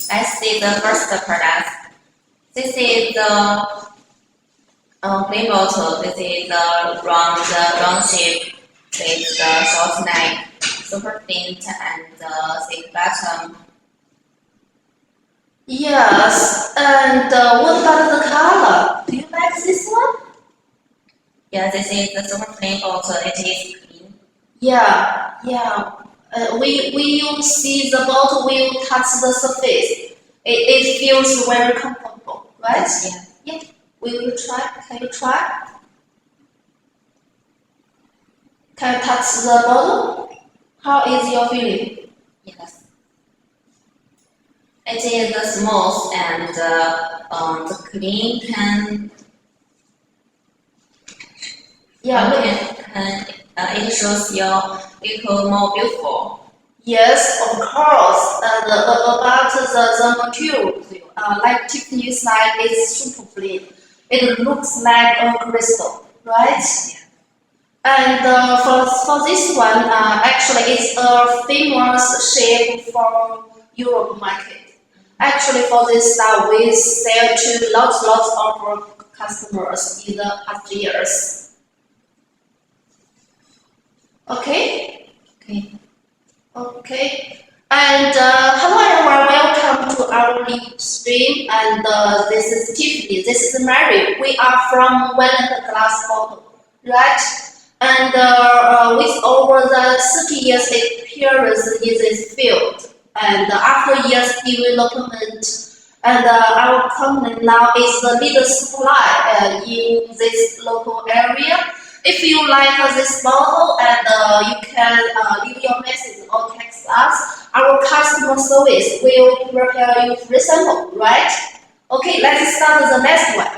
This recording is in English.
Let's see the first product. This is the plain bottle. This is the round shape with the short neck, super thin and thick bottom. Yes, and what about the color? Do you like this one? Yeah, this is the super plain bottle. It is clean. Yeah. We will see the bottle will touch the surface. It feels very comfortable, right? Yeah. We will try. Can you try? Can you touch the bottle? How is your feeling? Yes. It is the smooth and the clean can. Yeah. It shows your vehicle more beautiful. Yes, of course. About the material, like Tiffany side is super clean. It looks like a crystal, right? And for this one, actually, it's a famous shape for Europe market. Actually, for this style, we sell to lots of our customers in the past years. Okay. Okay. And hello everyone, welcome to our new stream. And this is Tiffany, this is Mary. We are from Valiant Glass Bottle, right? And with over the 30 years experience in this field, and after years development, and our company now is the leader supply in this local area. If you like this model and you can leave your message or text us, our customer service will prepare you free sample, right? Okay, let's start the next one.